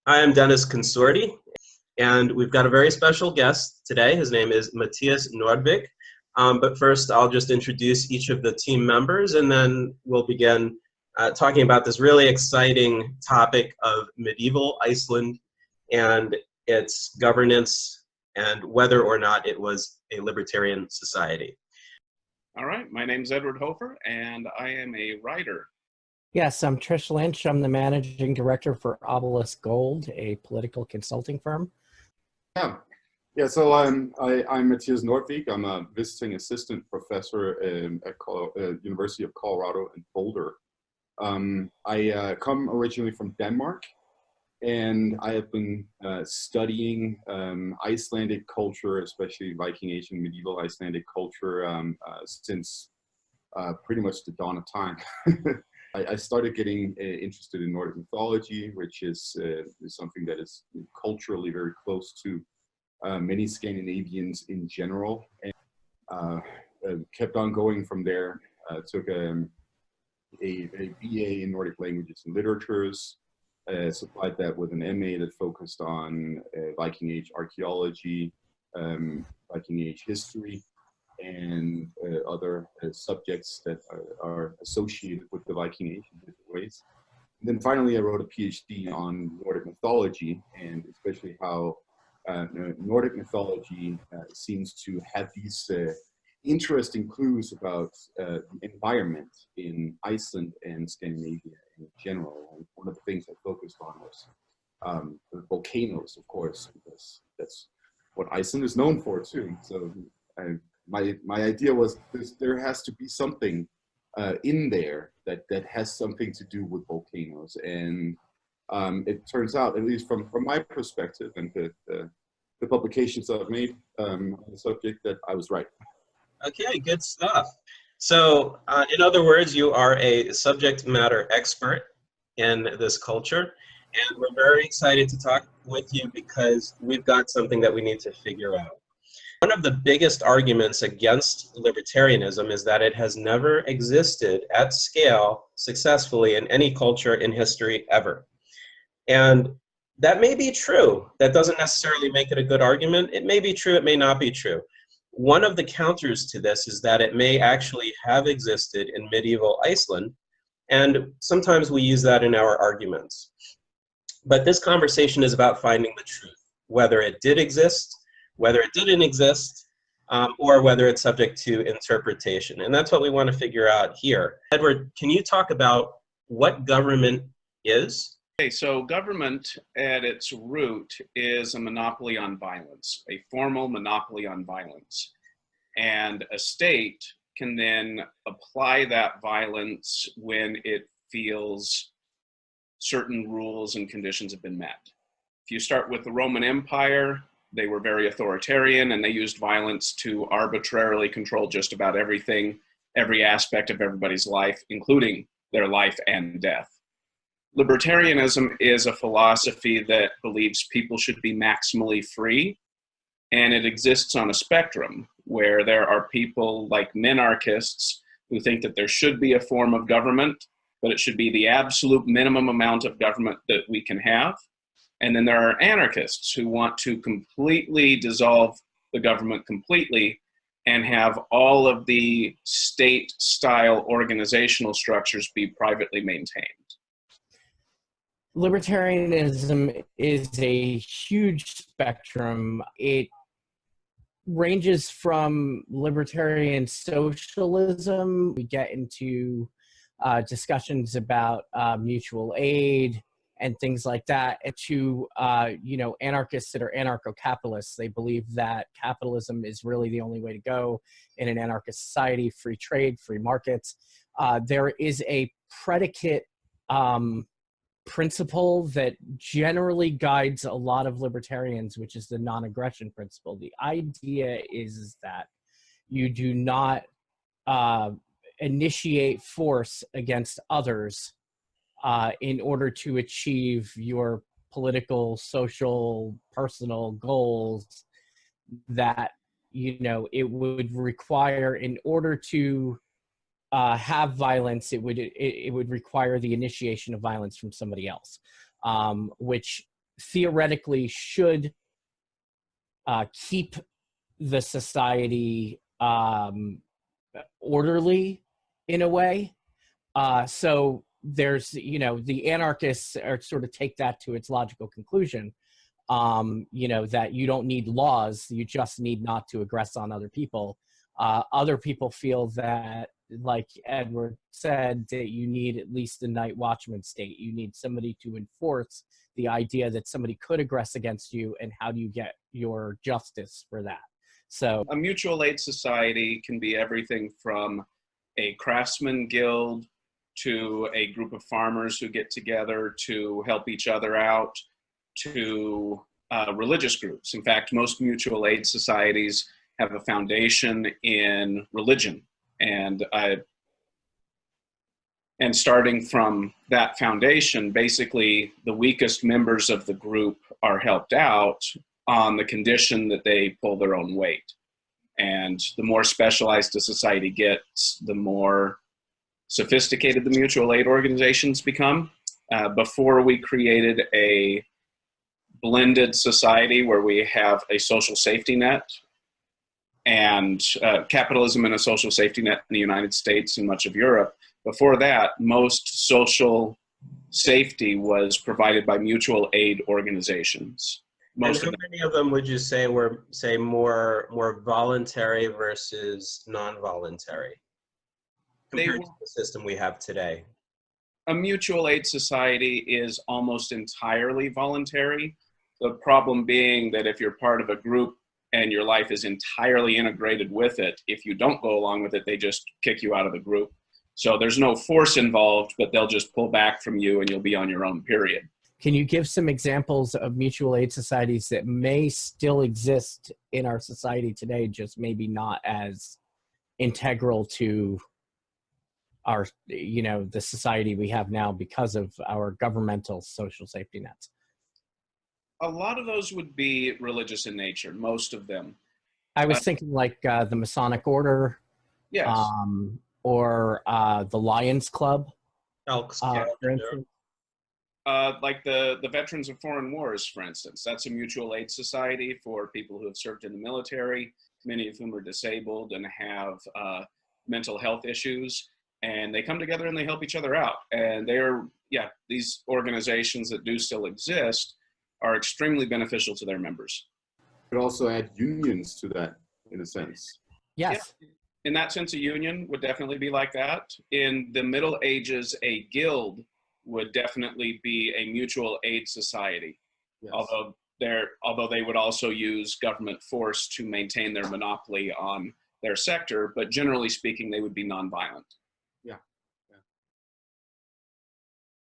I am Dennis Consorti, and we've got a very special guest today. His name is Mathias Nordvig. But first, I'll just introduce each of the team members, and then we'll begin talking about this really exciting topic of medieval Iceland and its governance and whether or not it was a libertarian society. All right, my name's Edward Hofer, and I am a writer. Yes, I'm Trish Lynch. I'm the managing director for Obelisk Gold, a political consulting firm. So I'm Mathias Nordvig. I'm a visiting assistant professor at University of Colorado in Boulder. I come originally from Denmark, and I have been studying Icelandic culture, especially Viking Age and medieval Icelandic culture, since pretty much the dawn of time. I started getting interested in Nordic mythology, which is something that is culturally very close to many Scandinavians in general, and kept on going from there. Took a BA in Nordic languages and literatures, supplied that with an MA that focused on Viking Age archaeology, Viking Age history, and other subjects that are associated with the Viking Age in different ways. And then finally, I wrote a PhD on Nordic mythology, and especially how Nordic mythology seems to have these interesting clues about the environment in Iceland and Scandinavia in general. And one of the things I focused on was the volcanoes, of course, because that's what Iceland is known for too. So my idea was there has to be something in there that has something to do with volcanoes, and it turns out, at least from my perspective and the publications I've made on the subject, that I was right. Okay, good stuff. So, in other words, you are a subject matter expert in this culture, and we're very excited to talk with you because we've got something that we need to figure out. One of the biggest arguments against libertarianism is that it has never existed at scale successfully in any culture in history ever. And that may be true. That doesn't necessarily make it a good argument. It may be true, it may not be true. One of the counters to this is that it may actually have existed in medieval Iceland, and sometimes we use that in our arguments. But this conversation is about finding the truth, whether it did exist, whether it didn't exist, or whether it's subject to interpretation. And that's what we want to figure out here. Edward, can you talk about what government is? Okay, so government at its root is a monopoly on violence, a formal monopoly on violence. And a state can then apply that violence when it feels certain rules and conditions have been met. If you start with the Roman Empire, they were very authoritarian, and they used violence to arbitrarily control just about everything, every aspect of everybody's life, including their life and death. Libertarianism is a philosophy that believes people should be maximally free, and it exists on a spectrum where there are people like minarchists who think that there should be a form of government, but it should be the absolute minimum amount of government that we can have. And then there are anarchists who want to completely dissolve the government completely and have all of the state-style organizational structures be privately maintained. Libertarianism is a huge spectrum. It ranges from libertarian socialism. We get into discussions about mutual aid and things like that, and to anarchists that are anarcho-capitalists. They believe that capitalism is really the only way to go in an anarchist society, free trade, free markets. There is a predicate principle that generally guides a lot of libertarians, which is the non-aggression principle. The idea is that you do not initiate force against others in order to achieve your political, social, personal goals that, it would require, in order to have violence, it would require the initiation of violence from somebody else, which theoretically should keep the society orderly in a way. So there's, the anarchists are sort of take that to its logical conclusion, that you don't need laws, you just need not to aggress on other people. Other people feel that, like Edward said, that you need at least a night watchman state. You need somebody to enforce the idea that somebody could aggress against you, and how do you get your justice for that? So a mutual aid society can be everything from a craftsman guild to a group of farmers who get together to help each other out, to religious groups. In fact, most mutual aid societies have a foundation in religion, and starting from that foundation, basically the weakest members of the group are helped out on the condition that they pull their own weight. And the more specialized a society gets, the more sophisticated the mutual aid organizations become. Before we created a blended society where we have a social safety net, and capitalism and a social safety net in the United States and much of Europe. Before that, most social safety was provided by mutual aid organizations. And how many of them would you say were, say, more voluntary versus non-voluntary compared to the system we have today? A mutual aid society is almost entirely voluntary. The problem being that if you're part of a group and your life is entirely integrated with it, if you don't go along with it, they just kick you out of the group. So there's no force involved, but they'll just pull back from you and you'll be on your own, period. can you give some examples of mutual aid societies that may still exist in our society today, just maybe not as integral to our, the society we have now because of our governmental social safety nets? A lot of those would be religious in nature, most of them. I was thinking like the Masonic Order, Yes. or the Lions Club. Elks, For instance. Like the Veterans of Foreign Wars, for instance. That's a mutual aid society for people who have served in the military, many of whom are disabled and have mental health issues. And they come together and they help each other out. And these organizations that do still exist are extremely beneficial to their members. Could also add unions to that, in a sense. Yes. Yeah. In that sense, a union would definitely be like that. In the Middle Ages, a guild would definitely be a mutual aid society. Yes. Although they would also use government force to maintain their monopoly on their sector, but generally speaking, they would be nonviolent. Yeah.